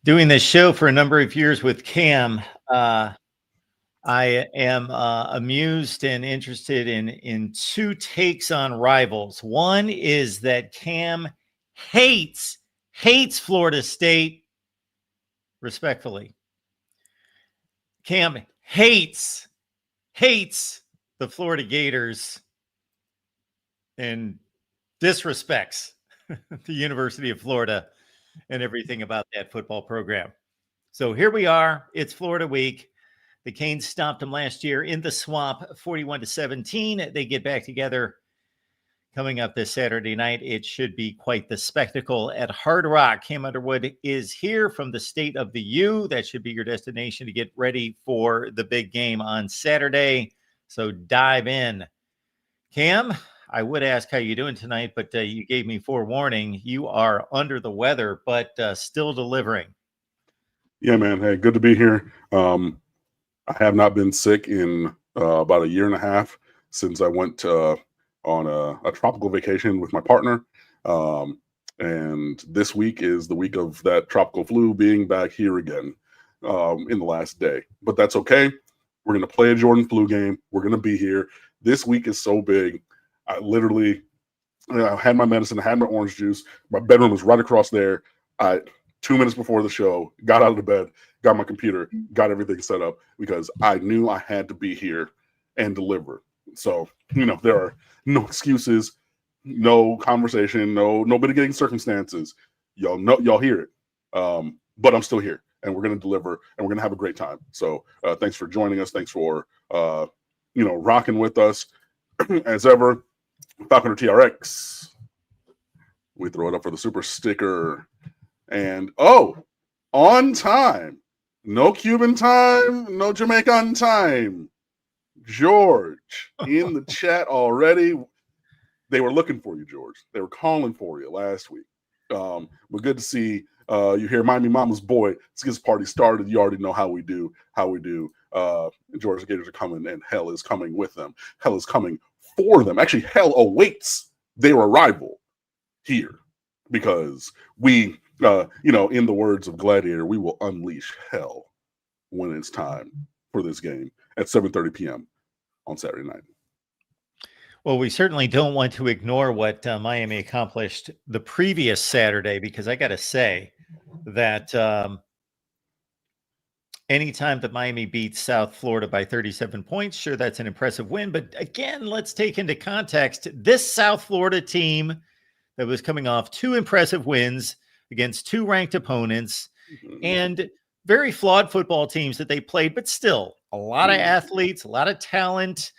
Doing this show for a number of years with Cam, I am amused and interested in two takes on rivals. One is that Cam hates Florida State, respectfully. Cam hates the Florida Gators and disrespects the University of Florida and everything about that football program. So here we are. It's Florida week. The Canes stomped them last year in the swamp, 41-17. They get back together coming up this Saturday night. It should be quite the spectacle at Hard Rock. Cam Underwood is here from the state of the U. That should be your destination to get ready for the big game on Saturday. So dive in. Cam, I would ask how you're doing tonight, but you gave me forewarning. You are under the weather, but still delivering. Yeah, man. Hey, good to be here. I have not been sick in about a year and a half since I went on a tropical vacation with my partner. And this week is the week of that tropical flu being back here again in the last day. But that's okay. We're going to play a Jordan flu game. We're going to be here. This week is so big. I literally had my medicine, I had my orange juice. My bedroom was right across there. 2 minutes before the show, got out of the bed, got my computer, got everything set up because I knew I had to be here and deliver. So, there are no excuses, no conversation, no mitigating circumstances. Y'all hear it. But I'm still here and we're going to deliver and we're going to have a great time. So thanks for joining us. Thanks for, rocking with us as ever. Falconer TRX. We throw it up for the super sticker. And on time. No Cuban time, no Jamaican time. George in the chat already. They were looking for you, George. They were calling for you last week. But good to see you here. Miami Mama's boy. Let's get this party started. You already know how we do. George, the Gators are coming, and hell is coming with them. Hell is coming for them. Actually, hell awaits their arrival here because we. In the words of Gladiator, we will unleash hell when it's time for this game at 7:30 p.m. on Saturday night. Well, we certainly don't want to ignore what Miami accomplished the previous Saturday, because I got to say that anytime that Miami beats South Florida by 37 points, sure, that's an impressive win. But again, let's take into context this South Florida team that was coming off two impressive wins against two ranked opponents and very flawed football teams that they played, but still a lot of athletes, a lot of talent,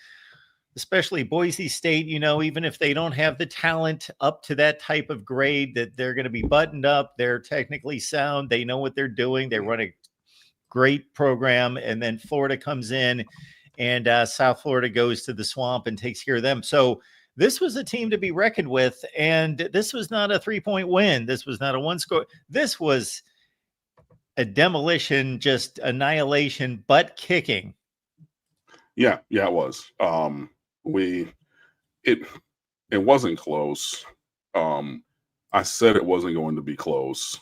especially Boise State. Even if they don't have the talent up to that type of grade, that they're going to be buttoned up. They're technically sound. They know what they're doing. They run a great program. And then Florida comes in and South Florida goes to the swamp and takes care of them. So this was a team to be reckoned with, and this was not a 3-point win. This was not a one score. This was a demolition, just annihilation, butt kicking. Yeah, it was. It wasn't close. I said it wasn't going to be close.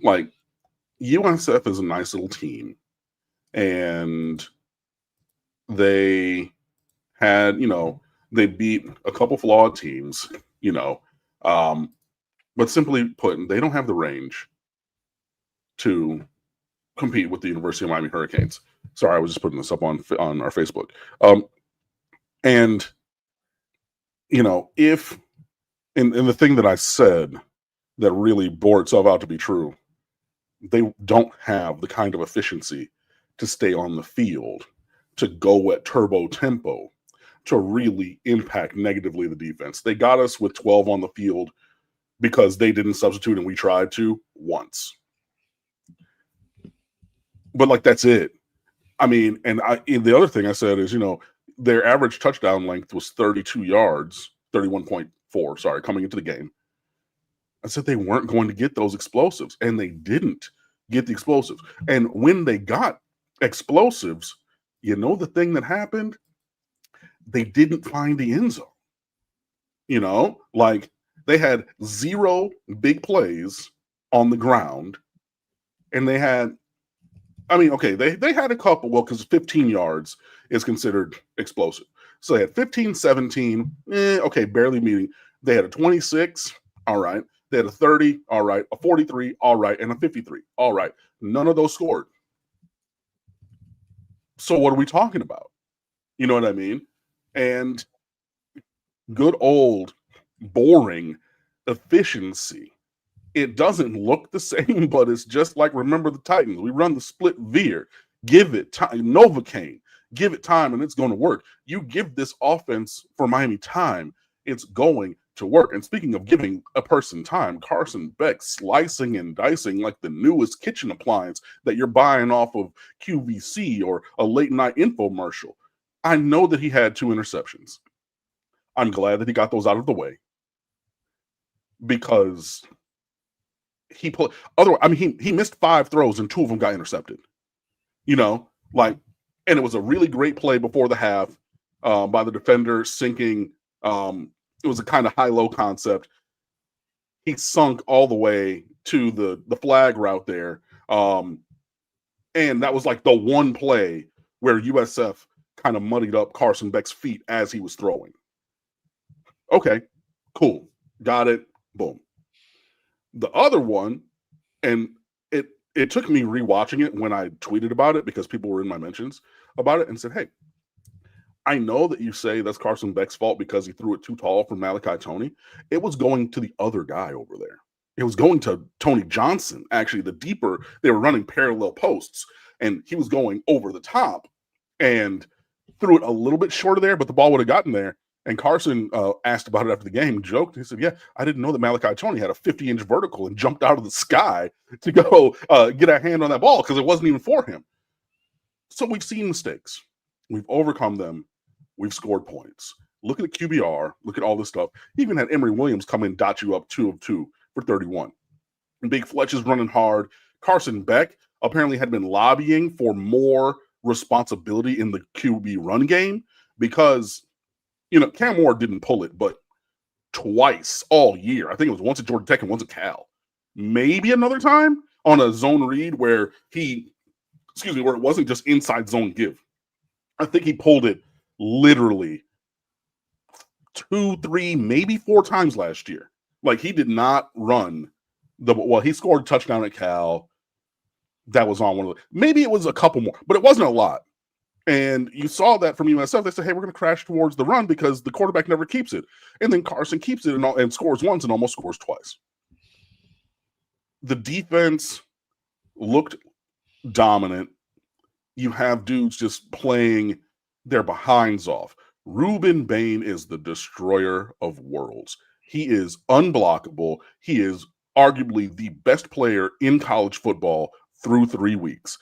Like, USF is a nice little team, and they had, they beat a couple flawed teams, but simply put, they don't have the range to compete with the University of Miami Hurricanes. Sorry, I was just putting this up on our Facebook. And if the thing that I said that really bore itself out to be true, they don't have the kind of efficiency to stay on the field, to go at turbo tempo, to really impact negatively the defense. They got us with 12 on the field because they didn't substitute and we tried to once. But that's it. I mean, and the other thing I said is, their average touchdown length was 32 yards, 31.4, sorry, coming into the game. I said they weren't going to get those explosives, and they didn't get the explosives. And when they got explosives, the thing that happened? They didn't find the end zone. They had 0 big plays on the ground and they had, I mean, okay, they had a couple, well, because 15 yards is considered explosive. So they had 15, 17, okay, barely meeting. They had a 26, all right. They had a 30, all right, a 43, all right, and a 53, all right. None of those scored. So what are we talking about? You know what I mean? And good old boring efficiency. It doesn't look the same, but it's just like, remember the Titans. We run the split veer, give it time, Novocaine, give it time, and it's going to work. You give this offense for Miami time, it's going to work. And speaking of giving a person time, Carson Beck slicing and dicing like the newest kitchen appliance that you're buying off of QVC or a late night infomercial. I know that he had 2 interceptions. I'm glad that he got those out of the way because he put otherwise, I mean, he missed 5 throws and 2 of them got intercepted. You know, like, and it was a really great play before the half by the defender sinking. It was a kind of high-low concept. He sunk all the way to the flag route there. And that was like the one play where USF kind of muddied up Carson Beck's feet as he was throwing. Okay, cool. Got it. Boom. The other one, and it took me rewatching it when I tweeted about it because people were in my mentions about it and said, hey, I know that you say that's Carson Beck's fault because he threw it too tall for Malachi Tony. It was going to the other guy over there. It was going to Tony Johnson. Actually, the deeper, they were running parallel posts, and he was going over the top and threw it a little bit shorter there, but the ball would have gotten there. And Carson asked about it after the game, joked. He said, yeah, I didn't know that Malachi Tony had a 50-inch vertical and jumped out of the sky to go get a hand on that ball because it wasn't even for him. So we've seen mistakes. We've overcome them. We've scored points. Look at the QBR. Look at all this stuff. He even had Emory Williams come in, dot you up 2 of 2 for 31. And Big Fletch is running hard. Carson Beck apparently had been lobbying for more responsibility in the QB run game because, you know, Cam Ward didn't pull it, but twice all year. I think it was once at Georgia Tech and once at Cal. Maybe another time on a zone read where where it wasn't just inside zone give. I think he pulled it literally 2, 3, maybe 4 times last year. Like, he did not run he scored a touchdown at Cal. That was on one of the, maybe it was a couple more, but it wasn't a lot. And you saw that from USF. They said, hey, we're going to crash towards the run because the quarterback never keeps it. And then Carson keeps it and scores once and almost scores twice. The defense looked dominant. You have dudes just playing their behinds off. Ruben Bain is the destroyer of worlds. He is unblockable. He is arguably the best player in college football through 3 weeks.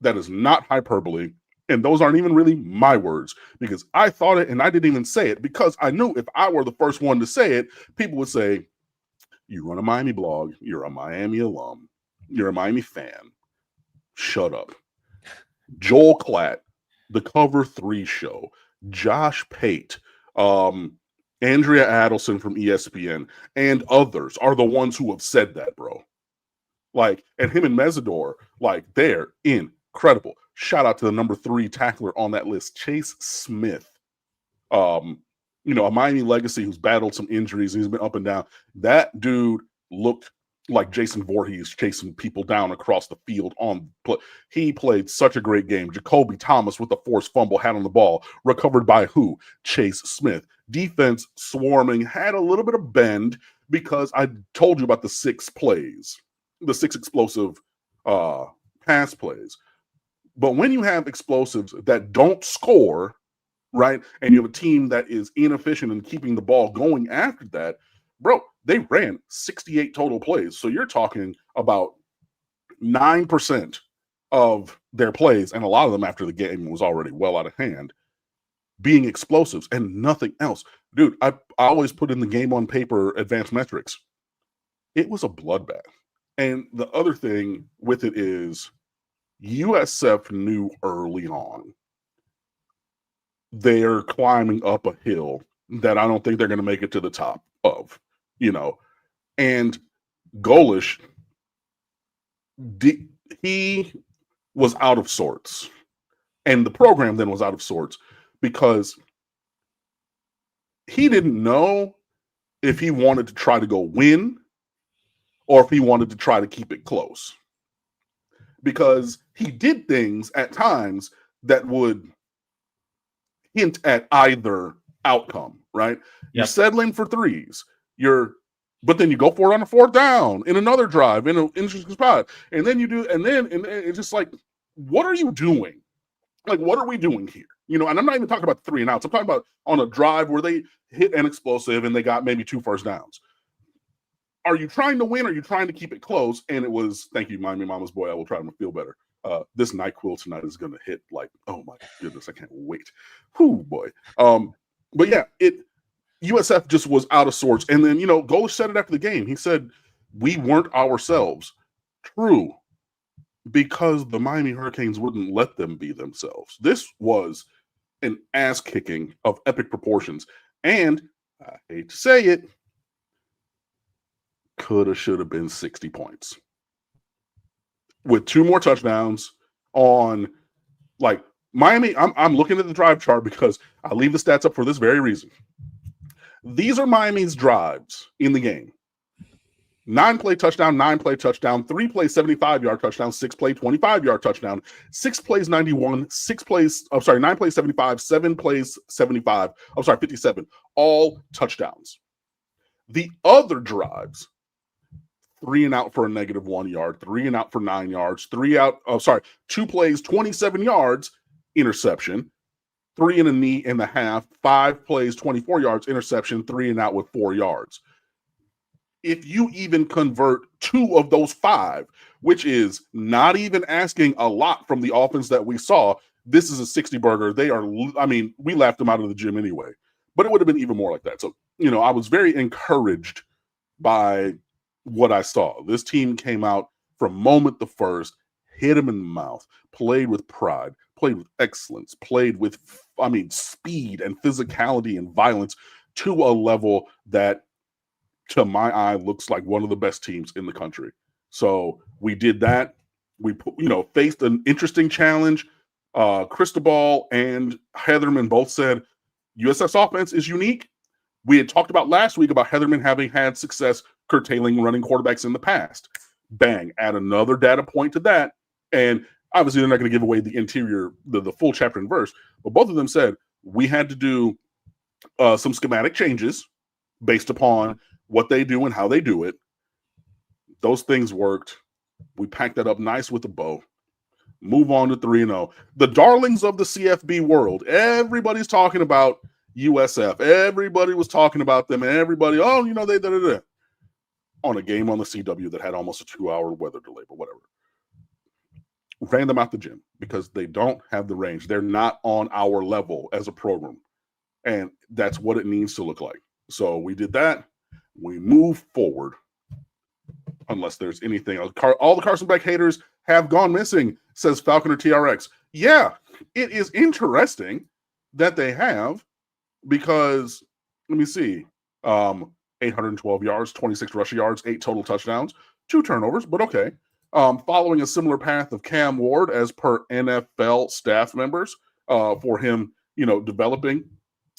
That is not hyperbole. And those aren't even really my words because I thought it and I didn't even say it because I knew if I were the first one to say it, people would say, you run a Miami blog, you're a Miami alum, you're a Miami fan. Shut up. Joel Klatt, the Cover 3 show, Josh Pate, Andrea Adelson from ESPN, and others are the ones who have said that, bro. Like, and him and Mesidor, like, they're incredible. Shout out to the number 3 tackler on that list, Chase Smith. You know, a Miami legacy who's battled some injuries and he's been up and down. That dude looked like Jason Voorhees chasing people down across the field on play. He played such a great game. Jacoby Thomas with a forced fumble, had on the ball, recovered by who? Chase Smith. Defense swarming, had a little bit of bend because I told you about the 6 plays, the 6 explosive pass plays. But when you have explosives that don't score, right, and you have a team that is inefficient in keeping the ball going after that, bro, they ran 68 total plays. So you're talking about 9% of their plays, and a lot of them after the game was already well out of hand, being explosives and nothing else. Dude, I always put in the game on paper advanced metrics. It was a bloodbath. And the other thing with it is USF knew early on they're climbing up a hill that I don't think they're going to make it to the top of, you know. And Golish, he was out of sorts. And the program then was out of sorts because he didn't know if he wanted to try to go win or if he wanted to try to keep it close. Because he did things at times that would hint at either outcome, right? You're settling for threes. But then you go for it on a fourth down in another drive in an interesting spot. And then you do, and it's just like, what are you doing? Like, what are we doing here? You know, and I'm not even talking about 3 and outs. I'm talking about on a drive where they hit an explosive and they got maybe 2 first downs. Are you trying to win? Or are you trying to keep it close? And it was, thank you, Miami Mama's boy. I will try to feel better. This NyQuil tonight is going to hit like, oh my goodness, I can't wait. Whoo, boy. But yeah, USF just was out of sorts. And then, you know, Golish said it after the game. He said, we weren't ourselves. True. Because the Miami Hurricanes wouldn't let them be themselves. This was an ass kicking of epic proportions. And I hate to say it, should have been 60 points. With 2 more touchdowns on, like, Miami. I'm looking at the drive chart because I leave the stats up for this very reason. These are Miami's drives in the game. 9-play touchdown, 9-play touchdown, 3-play 75-yard touchdown, 6-play 25-yard touchdown, 6 plays 91, 9 plays 75, 7 plays 75, 57, all touchdowns. The other drives, 3 and out for a -1 yard, 3 and out for 9 yards, 2 plays, 27 yards, interception, 3 and a knee in the half, 5 plays, 24 yards, interception, 3 and out with 4 yards. If you even convert 2 of those 5, which is not even asking a lot from the offense that we saw, this is a 60 burger. We laughed them out of the gym anyway, but it would have been even more like that. So, you know, I was very encouraged by what I saw. This team came out from moment the first, hit him in the mouth, played with pride, played with excellence, played with, speed and physicality and violence to a level that, to my eye, looks like one of the best teams in the country. So we did that. We, faced an interesting challenge. Cristobal and Heatherman both said USF's offense is unique. We had talked about last week about Heatherman having had success curtailing running quarterbacks in the past. Bang, add another data point to that. And obviously they're not going to give away the interior, the full chapter and verse, but both of them said we had to do some schematic changes based upon what they do and how they do it. Those things worked. We packed that up nice with a bow. Move on to 3-0. The darlings of the CFB world. Everybody's talking about USF. Everybody was talking about them, and everybody, they did it on a game on the CW that had almost a 2-hour weather delay, but whatever. Ran them out the gym because they don't have the range. They're not on our level as a program, and that's what it needs to look like. So we did that. We move forward. Unless there's anything else. All the Carson Beck haters have gone missing, says Falconer TRX. Yeah, it is interesting that they have, because let me see. 812 yards, 26 rushing yards, 8 total touchdowns, 2 turnovers, but okay. Following a similar path of Cam Ward as per NFL staff members for him, developing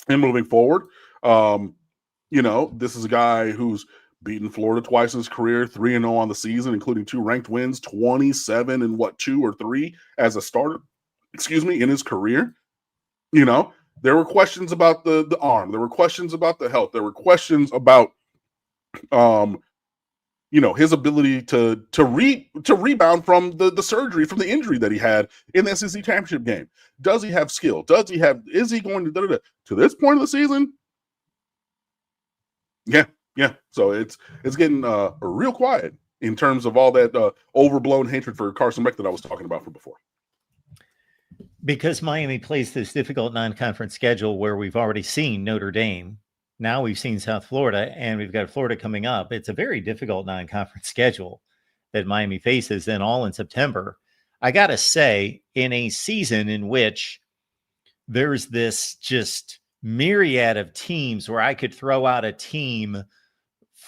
and moving forward. This is a guy who's beaten Florida twice in his career, 3-0 on the season, including 2 ranked wins, 27 and 2 or 3 as a starter, in his career. There were questions about the arm. There were questions about the health. There were questions about, his ability to rebound from the surgery, from the injury that he had in the SEC championship game. Does he have skill? Is he going to this point of the season? Yeah. So it's getting real quiet in terms of all that overblown hatred for Carson Beck that I was talking about from before. Because Miami plays this difficult non-conference schedule where we've already seen Notre Dame, now we've seen South Florida, and we've got Florida coming up. It's a very difficult non-conference schedule that Miami faces, and all in September. I got to say, in a season in which there's this just myriad of teams where I could throw out a team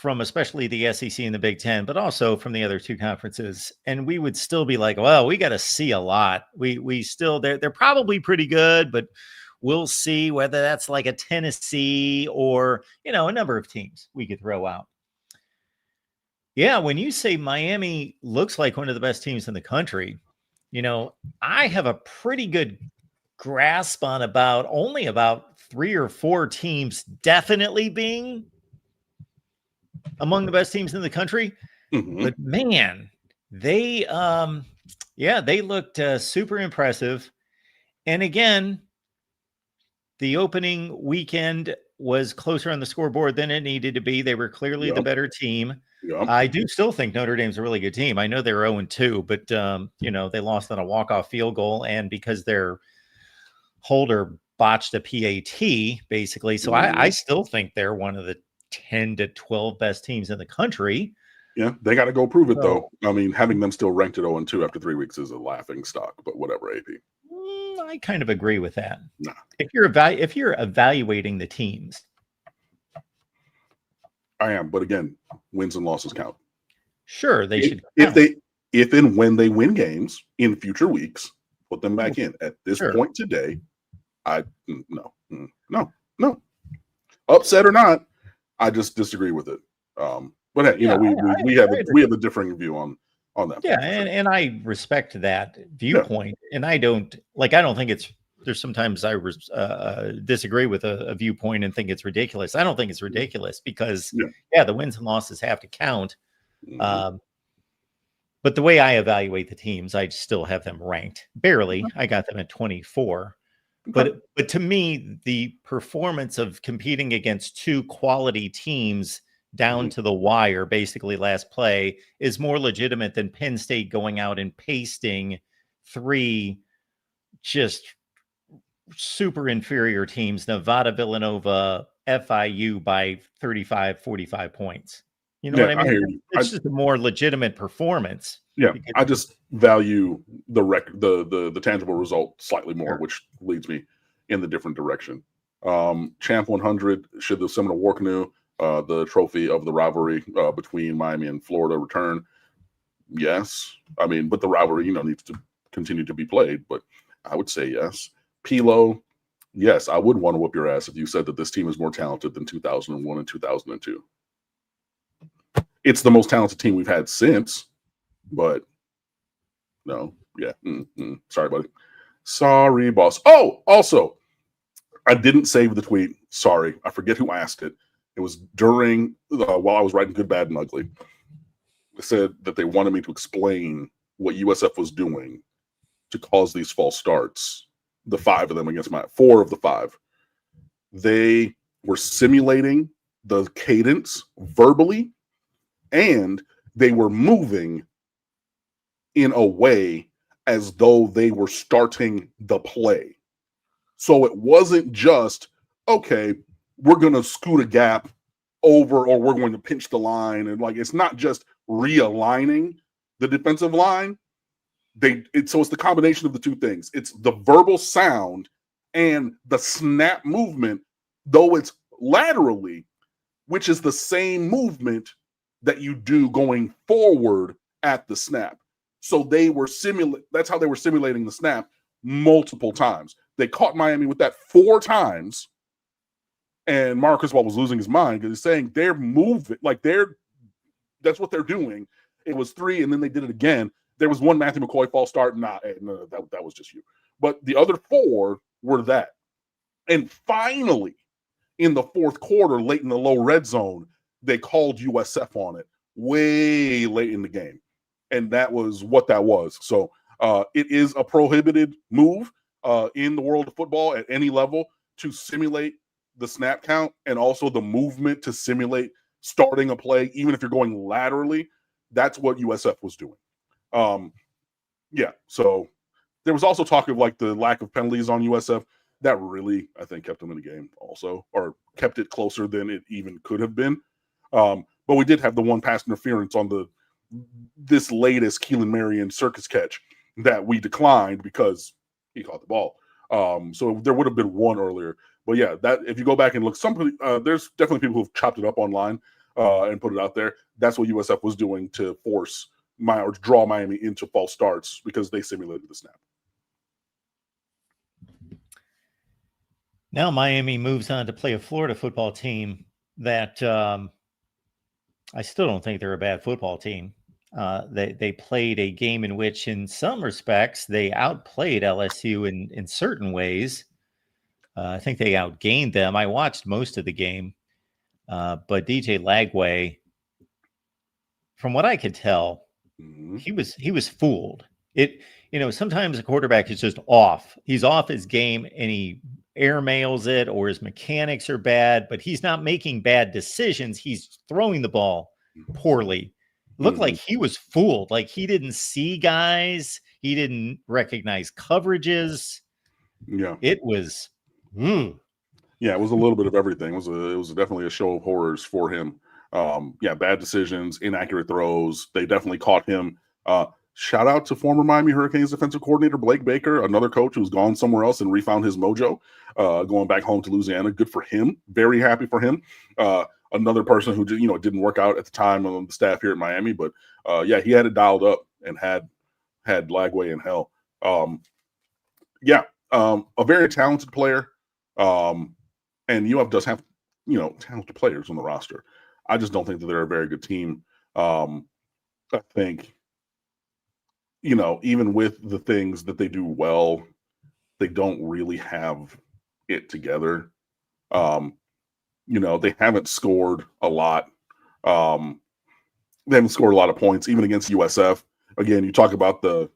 from especially the SEC and the Big Ten, but also from the other two conferences. And we would still be like, well, we got to see a lot. We still, they're probably pretty good, but we'll see whether that's like a Tennessee or, a number of teams we could throw out. Yeah, when you say Miami looks like one of the best teams in the country, I have a pretty good grasp on only about 3 or 4 teams definitely being among the best teams in the country. Mm-hmm. But man, they they looked super impressive. And again, the opening weekend was closer on the scoreboard than it needed to be. They were clearly the better team. Yep. I do still think Notre Dame's a really good team. I know they're 0-2, but they lost on a walk-off field goal, and because their holder botched a PAT, basically. So I still think they're one of the 10 to 12 best teams in the country. Yeah, they got to go prove it, though. I mean, having them still ranked at 0-2 after 3 weeks is a laughing stock, but whatever, AP. I kind of agree with that. Nah. If you're evaluating the teams. I am, but again, wins and losses count. Sure, they should count. If and when they win games in future weeks, put them back in. At this point today, no. Upset or not, I just disagree with it. But hey, we have a differing view on that. Yeah, and I respect that viewpoint, and I don't think there's sometimes I disagree with a viewpoint and think it's ridiculous. I don't think it's ridiculous because the wins and losses have to count. Mm-hmm. But the way I evaluate the teams, I still have them ranked barely. I got them at 24. Okay. But to me, the performance of competing against 2 quality teams down to the wire, basically last play, is more legitimate than Penn State going out and pasting 3 just super inferior teams, Nevada, Villanova, FIU, by 35, 45 points. You know what I mean? It's just a more legitimate performance. Yeah, I just value the record, the tangible result slightly more, which leads me in the different direction. Champ 100, should the Seminole War Canoe, the trophy of the rivalry between Miami and Florida, return? Yes. I mean, but the rivalry, needs to continue to be played, but I would say yes. Pilo, yes, I would want to whoop your ass if you said that this team is more talented than 2001 and 2002. It's the most talented team we've had since, but no, sorry, buddy. Sorry, boss. Oh, also, I didn't save the tweet. Sorry, I forget who asked it. It was during while I was writing Good, Bad, and Ugly. They said that they wanted me to explain what USF was doing to cause these false starts. The 5 of them against 4 of the 5. They were simulating the cadence verbally, and they were moving in a way as though they were starting the play. So it wasn't just, okay, we're going to scoot a gap over, or we're going to pinch the line. And it's not just realigning the defensive line. So it's the combination of the 2 things. It's the verbal sound and the snap movement, though it's laterally, which is the same movement that you do going forward at the snap. So they were that's how they were simulating the snap multiple times. They caught Miami with that 4 times, and Mario Cristobal was losing his mind because he's saying they're moving, that's what they're doing. It was 3, and then they did it again. There was 1 Matthew McCoy false start. No, that was just you. But the other 4 were that. And finally, in the 4th quarter, late in the low red zone, they called USF on it way late in the game. And that was what that was. So it is a prohibited move in the world of football at any level to simulate the snap count and also the movement to simulate starting a play, even if you're going laterally. That's what USF was doing. So there was also talk of the lack of penalties on USF. That really, I think, kept them in the game also, or kept it closer than it even could have been. But we did have the 1 pass interference on this latest Keelan Marion circus catch that we declined because he caught the ball. So there would have been 1 earlier. But yeah, that if you go back and look, there's definitely people who've chopped it up online. and put it out there. That's what USF was doing to force or draw Miami into false starts because they simulated the snap. Now Miami moves on to play a Florida football team that I still don't think they're a bad football team. They played a game in which, in some respects, they outplayed LSU in certain ways. I think they outgained them. I watched most of the game, but DJ Lagway, from what I could tell, he was fooled. Sometimes a quarterback is just off. He's off his game and he airmails it, or his mechanics are bad, but he's not making bad decisions. He's throwing the ball poorly. It looked like he was fooled. Like he didn't see guys. He didn't recognize coverages. Yeah. It was. Yeah, it was a little bit of everything. It was definitely a show of horrors for him. Bad decisions, inaccurate throws. They definitely caught him. Shout out to former Miami Hurricanes defensive coordinator Blake Baker, another coach who's gone somewhere else and refound his mojo, going back home to Louisiana. Good for him. Very happy for him. Another person who didn't work out at the time on the staff here at Miami, but he had it dialed up and had Lagway in hell. A very talented player. And UF does have, talented players on the roster. I just don't think that they're a very good team. I think, even with the things that they do well, they don't really have it together. They haven't scored a lot. They haven't scored a lot of points, even against USF. Again, you talk about the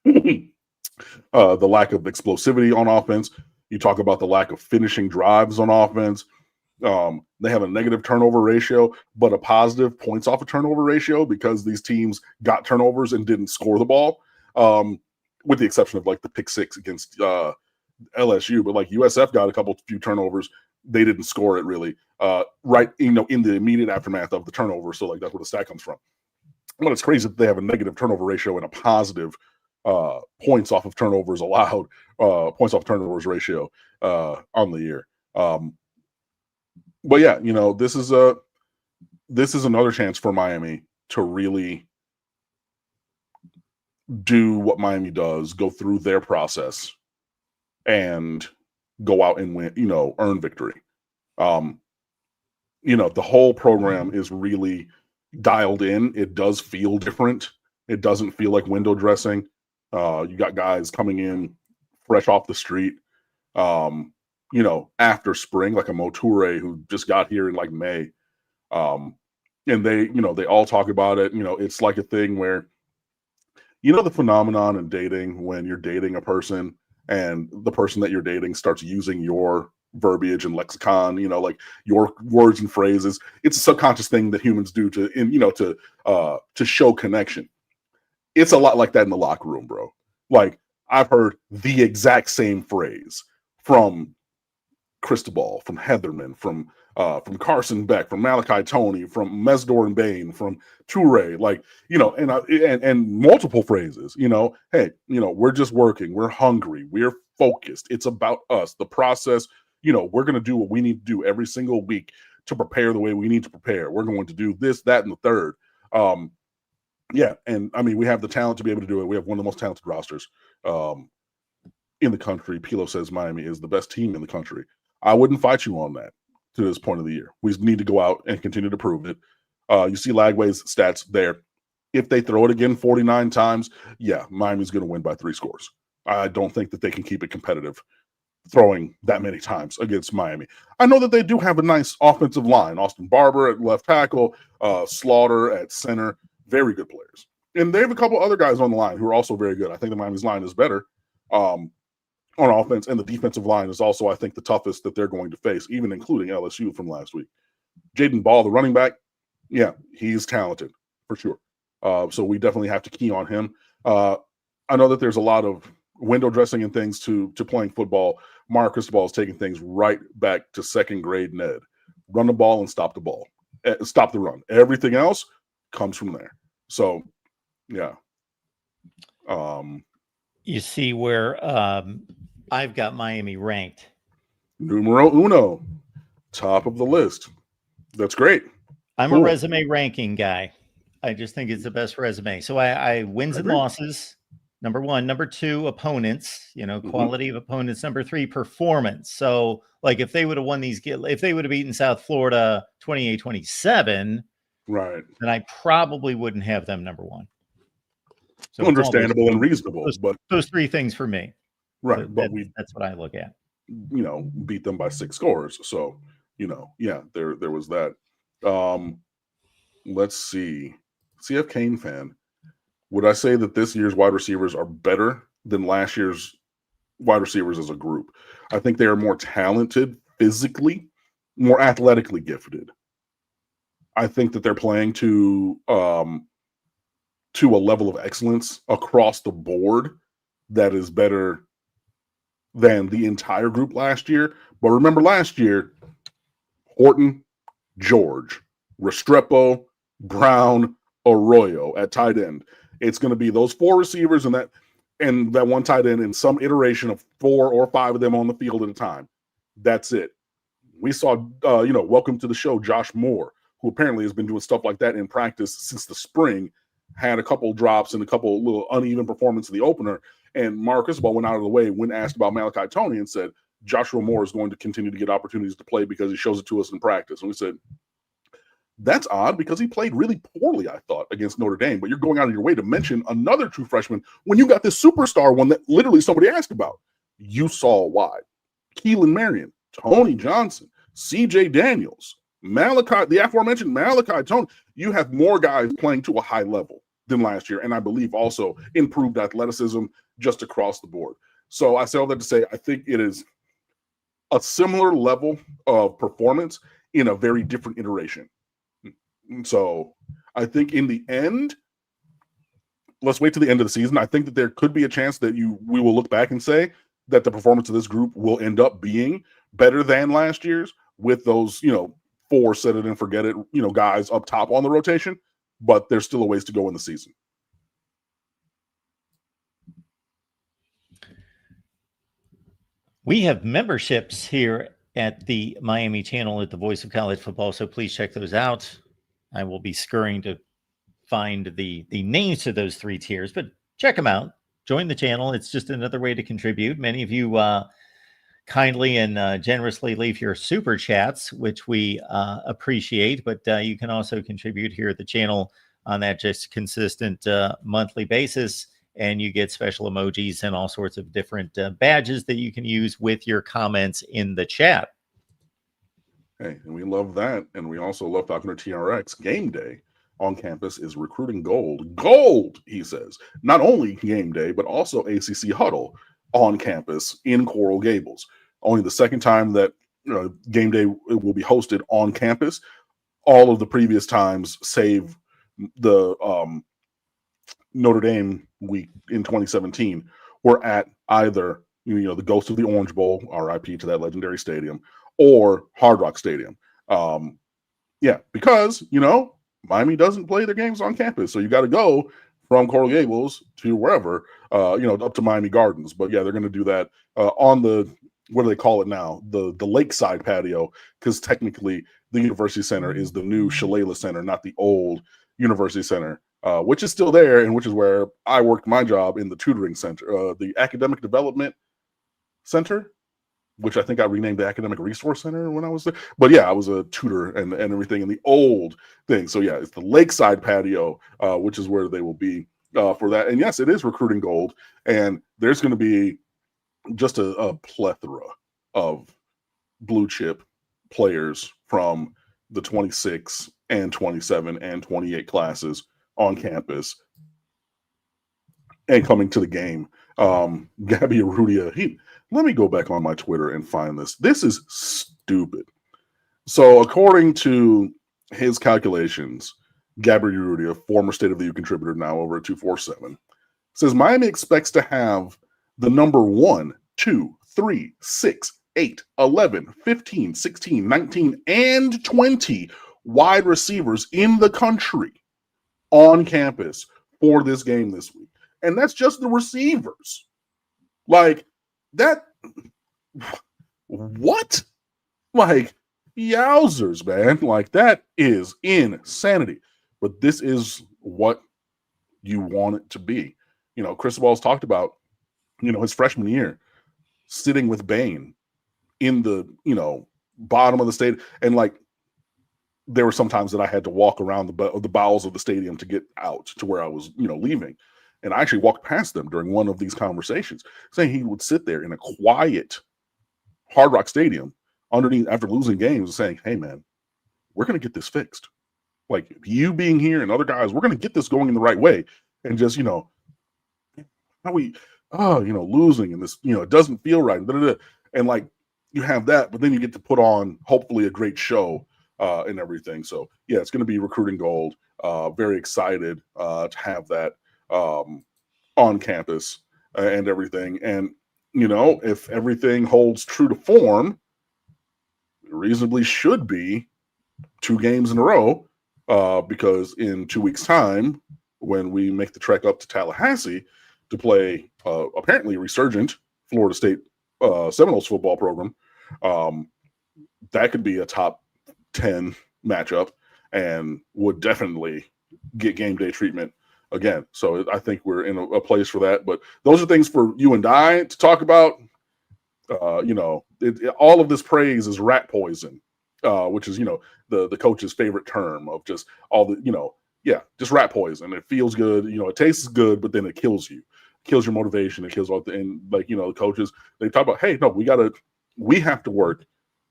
lack of explosivity on offense. You talk about the lack of finishing drives on offense. They have a negative turnover ratio, but a positive points off a turnover ratio because these teams got turnovers and didn't score the ball, with the exception of like the pick six against LSU. But like USF got a few turnovers. They didn't score it really in the immediate aftermath of the turnover. So like that's where the stat comes from. But it's crazy that they have a negative turnover ratio and a positive points off of turnovers allowed, points off turnovers ratio on the year. This is another chance for Miami to really do what Miami does, go through their process and go out and win, earn victory. The whole program is really dialed in. It does feel different. It doesn't feel like window dressing. You got guys coming in fresh off the street, after spring, like a Moture who just got here in like May. And they all talk about it. It's like a thing where, the phenomenon in dating when you're dating a person and the person that you're dating starts using your verbiage and lexicon, like your words and phrases. It's a subconscious thing that humans do to show connection. It's a lot like that in the locker room, bro. Like I've heard the exact same phrase from Cristobal, from Heatherman, from Carson Beck, from Malachi Toney, from Mesdor and Bain, from Toure, and multiple phrases, hey, we're just working, we're hungry, we're focused, it's about us, the process, we're going to do what we need to do every single week to prepare the way we need to prepare. We're going to do this, that, and the third. And I mean, we have the talent to be able to do it. We have one of the most talented rosters in the country. Pilo says Miami is the best team in the country. I wouldn't fight you on that to this point of the year. We need to go out and continue to prove it. You see Lagway's stats there. If they throw it again 49 times, Miami's going to win by 3 scores. I don't think that they can keep it competitive throwing that many times against Miami. I know that they do have a nice offensive line. Austin Barber at left tackle, Slaughter at center, very good players. And they have a couple other guys on the line who are also very good. I think the Miami's line is better on offense, and the defensive line is also, I think, the toughest that they're going to face, even including LSU from last week. Jaden Ball, the running back, he's talented for sure. So we definitely have to key on him. I know that there's a lot of window dressing and things to playing football. Mark Cristobal is taking things right back to second grade Ned. Run the ball and stop the ball. Stop the run. Everything else comes from there. So, you see where I've got Miami ranked. Numero uno, top of the list. That's great. I'm a Cool. resume ranking guy. I just think it's the best resume. So I wins I and agree. losses. Number one, number two, opponents. Quality of opponents. Number three, performance. So like if they would have won if they would have beaten South Florida 28-27, Right. then I probably wouldn't have them number one. So Understandable and reasonable, but those three things for me. right. But that's what I look at. Beat them by 6 scores. So, yeah, there was that. Let's see. CF Kane fan. Would I say that this year's wide receivers are better than last year's wide receivers as a group? I think they are more talented physically, more athletically gifted. I think that they're playing to a level of excellence across the board that is better than the entire group last year. But remember last year, Horton, George, Restrepo, Brown, Arroyo at tight end. It's going to be those 4 receivers and that one tight end in some iteration of 4 or 5 of them on the field at a time. That's it. We saw, welcome to the show, Josh Moore, who apparently has been doing stuff like that in practice since the spring, had a couple drops and a couple little uneven performance in the opener. And Mark Cristobal went out of the way when asked about Malachi Tony and said, Joshua Moore is going to continue to get opportunities to play because he shows it to us in practice. And we said, that's odd because he played really poorly, I thought, against Notre Dame. But you're going out of your way to mention another true freshman when you got this superstar one that literally somebody asked about. You saw why. Keelan Marion, Tony Johnson, CJ Daniels, Malachi, the aforementioned Malachi Tony. You have more guys playing to a high level than last year. And I believe also improved athleticism just across the board. So I say all that to say, I think it is a similar level of performance in a very different iteration. So I think in the end, let's wait to the end of the season. I think that there could be a chance that we will look back and say that the performance of this group will end up being better than last year's with those, 4 set it and forget it, guys up top on the rotation, but there's still a ways to go in the season. We have memberships here at the Miami channel at the Voice of College Football, so please check those out. I will be scurrying to find the names to those 3 tiers, but check them out. Join the channel. It's just another way to contribute. Many of you kindly and generously leave your super chats, which we appreciate, but you can also contribute here at the channel on that just consistent monthly basis, and you get special emojis and all sorts of different badges that you can use with your comments in the chat. Hey, and we love that, and we also love Falconer TRX. Game Day on campus is recruiting gold. Gold, he says. Not only Game Day, but also ACC Huddle on campus in Coral Gables. Only the second time that Game Day will be hosted on campus. All of the previous times, save the Notre Dame week in 2017, were at either the Ghost of the Orange Bowl, RIP to that legendary stadium, or Hard Rock Stadium. Because Miami doesn't play their games on campus, so you got to go from Coral Gables to wherever, up to Miami Gardens. But yeah, they're going to do that on the, what do they call it now? The lakeside patio, because technically the University Center is the new Shalala Center, not the old University Center, which is still there and which is where I worked my job in the tutoring center, the Academic Development Center, which I think I renamed the Academic Resource Center when I was there. But yeah, I was a tutor and everything in the old thing. So yeah, it's the lakeside patio, which is where they will be for that. And yes, it is recruiting gold. And there's going to be just a plethora of blue chip players from the 26 and 27 and 28 classes on campus and coming to the game. Gabby Arrudia, let me go back on my Twitter and find this. This is stupid. So according to his calculations, Gabby Arrudia, former State of the U contributor now over at 247, says Miami expects to have the number 1, 2, 3, 6, 8, 11, 15, 16, 19, and 20 wide receivers in the country on campus for this game this week. And that's just the receivers. Like, that, what? Like, Yowzers, man. Like, that is insanity. But this is what you want it to be. You know, Cristobal's talked about, you know, his freshman year, sitting with Bane in the, you know, bottom of the stadium. And like, there were some times that I had to walk around the bowels of the stadium to get out to where I was, you know, leaving. And I actually walked past them during one of these conversations, saying he would sit there in a quiet Hard Rock Stadium underneath after losing games, saying, "Hey, man, we're going to get this fixed. Like, you being here and other guys, we're going to get this going in the right way." And just, you know, how we, you know, losing and this, you know, it doesn't feel right. And like, you have that, but then you get to put on hopefully a great show and everything. So yeah, it's going to be recruiting gold. Very excited to have that on campus and everything. And, you know, if everything holds true to form, it reasonably should be 2 games in a row, because in 2 weeks' time, when we make the trek up to Tallahassee to play apparently resurgent Florida State Seminoles football program, that could be a top 10 matchup and would definitely get game day treatment again. So I think we're in a place for that. But those are things for you and I to talk about. You know, all of this praise is rat poison, which is, you know, the coach's favorite term of just all the, you know, yeah, just rat poison. It feels good, you know, it tastes good, but then it kills you, kills your motivation, it kills all the, and like, you know, the coaches, they talk about, hey, no, we have to work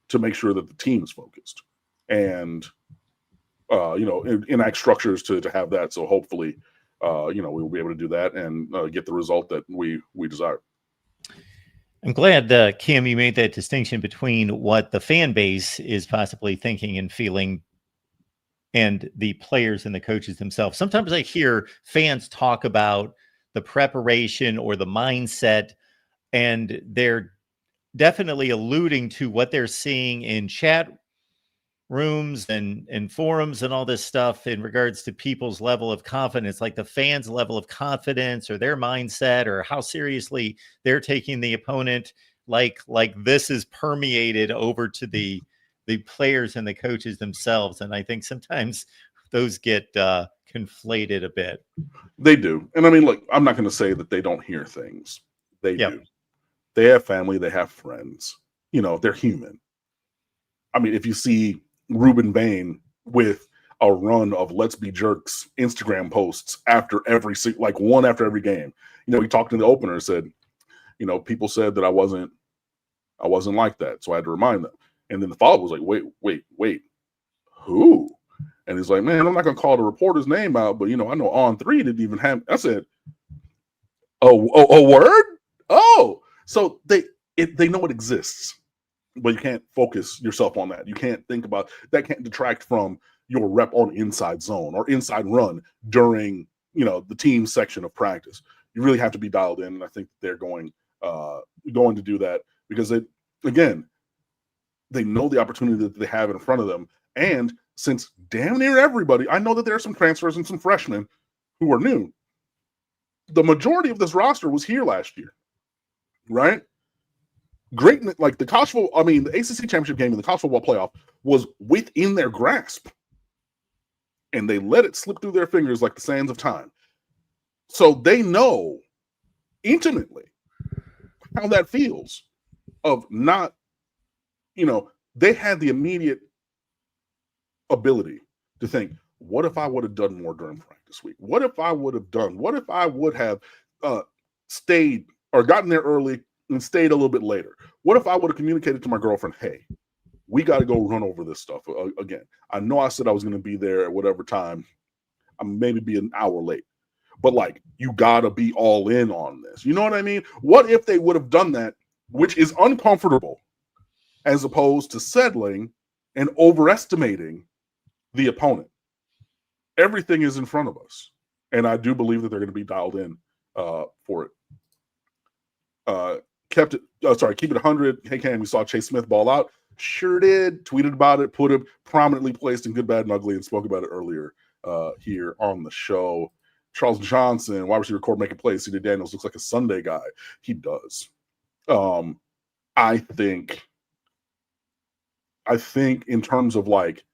to make sure that the team is focused and, you know, enact structures to have that. So hopefully, you know, we'll be able to do that and get the result that we desire. I'm glad, Kim, you made that distinction between what the fan base is possibly thinking and feeling and the players and the coaches themselves. Sometimes I hear fans talk about the preparation or the mindset, and they're definitely alluding to what they're seeing in chat rooms and forums and all this stuff in regards to people's level of confidence, like the fans' level of confidence or their mindset or how seriously they're taking the opponent. Like this is permeated over to the players and the coaches themselves. And I think sometimes those get conflated a bit. They do. And I mean, look, I'm not going to say that they don't hear things. They do. They have family, they have friends. You know, they're human. I mean, if you see Ruben Bain with a run of Let's Be Jerks Instagram posts after every, like one after every game, you know, he talked in the opener and said, you know, people said that I wasn't like that. So I had to remind them. And then the follow-up was like, wait, who? And he's like, man, I'm not going to call the reporter's name out, but, you know, I know On3 didn't even have, I said, a word? Oh, so they know it exists, but you can't focus yourself on that. You can't think about that. Can't detract from your rep on inside zone or inside run during, you know, the team section of practice. You really have to be dialed in. And I think they're going to do that because they know the opportunity that they have in front of them. And since damn near everybody, I know that there are some transfers and some freshmen who are new. The majority of this roster was here last year, right? Great, like the college football, I mean, the ACC championship game and the college football playoff was within their grasp, and they let it slip through their fingers like the sands of time. So they know intimately how that feels of not, you know, they had the immediate ability to think, what if I would have done more during practice week? What if I would have stayed or gotten there early and stayed a little bit later? What if I would have communicated to my girlfriend, hey, we got to go run over this stuff again. I know I said I was going to be there at whatever time. I'm maybe be an hour late, but like, you got to be all in on this. You know what I mean? What if they would have done that, which is uncomfortable, as opposed to settling and overestimating the opponent? Everything is in front of us, and I do believe that they're going to be dialed in for it. Keep it 100. Hey, Cam, we saw Chase Smith ball out. Sure did. Tweeted about it, put him prominently placed in Good, Bad, and Ugly, and spoke about it earlier here on the show. Charles Johnson, wide receiver core, making plays. C.J. Daniels looks like a Sunday guy. He does. I think I think in terms of like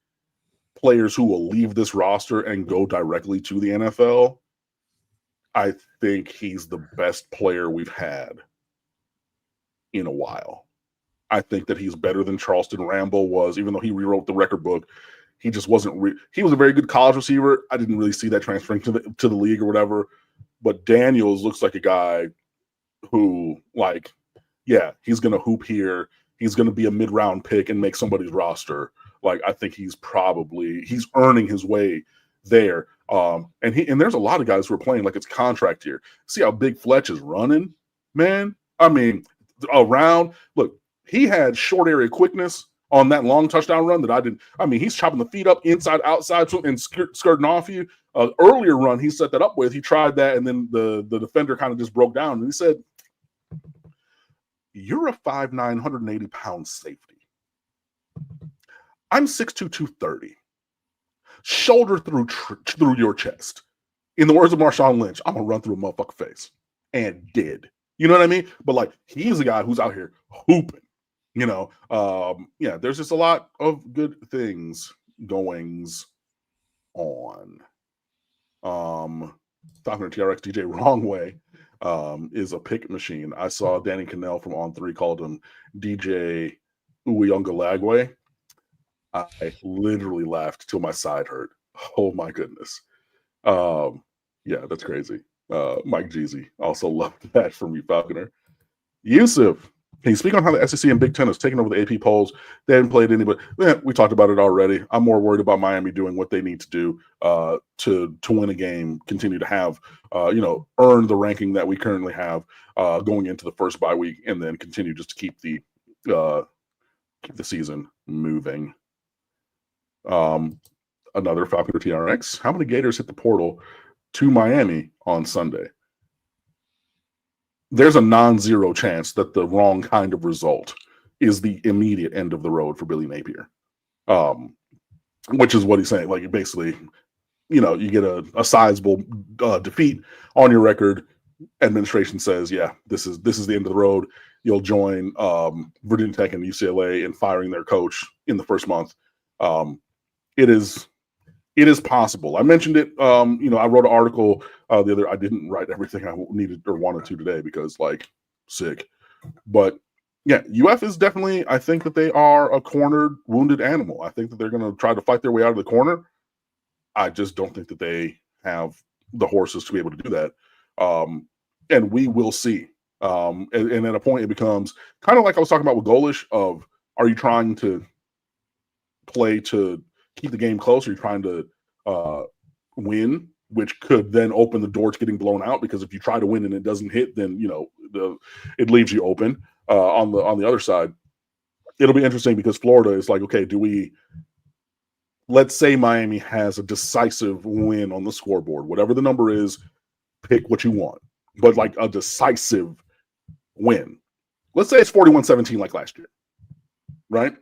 players who will leave this roster and go directly to the NFL, I think he's the best player we've had in a while. I think that he's better than Charleston Rambo was, even though he rewrote the record book. He just wasn't. He was a very good college receiver. I didn't really see that transferring to the league or whatever. But Daniels looks like a guy who, like, yeah, he's going to hoop here. He's going to be a mid-round pick and make somebody's roster. Like, I think he's earning his way there. And there's a lot of guys who are playing like it's contract year. See how Big Fletch is running, man? I mean, look, he had short area quickness on that long touchdown run that I didn't. I mean, he's chopping the feet up inside, outside, and skirting off you. Earlier run he set that up with, he tried that, and then the defender kind of just broke down, and he said, "You're a 5'9", 180-pound safety. I'm 6'2", 230. Shoulder through your chest. In the words of Marshawn Lynch, I'm gonna run through a motherfucker face." And did. You know what I mean? But like, he's a guy who's out here hooping. You know, yeah, there's just a lot of good things goings on. Falconer TRX DJ Wrong Way is a pick machine. I saw Danny Cannell from On 3 called him DJ Uyungalagwe. I literally laughed till my side hurt. Oh my goodness. Yeah, that's crazy. Mike Jeezy also loved that from you, Falconer. Yusuf, can you speak on how the SEC and Big Ten has taken over the AP polls? They haven't played any, but we talked about it already. I'm more worried about Miami doing what they need to do to win a game, continue to have, earn the ranking that we currently have going into the first bye week, and then continue just to keep the season moving. Another Falconer TRX. How many Gators hit the portal to Miami on Sunday? There's a non-zero chance that the wrong kind of result is the immediate end of the road for Billy Napier, which is what he's saying. Like, basically, you get a sizable defeat on your record. Administration says, yeah, this is the end of the road. You'll join Virginia Tech and UCLA in firing their coach in the first month. It is possible. I mentioned it. I wrote an article I didn't write everything I needed or wanted to today because, like, sick. But yeah, UF is definitely. I think that they are a cornered, wounded animal. I think that they're going to try to fight their way out of the corner. I just don't think that they have the horses to be able to do that. And we will see. And at a point, it becomes kind of like I was talking about with Golish. Of, are you trying to play to keep the game close? Are you trying to win, which could then open the door to getting blown out? Because if you try to win and it doesn't hit, then it leaves you open. On the other side, it'll be interesting because Florida is like, okay, let's say Miami has a decisive win on the scoreboard, whatever the number is, pick what you want, but like a decisive win. Let's say it's 41-17 like last year, right?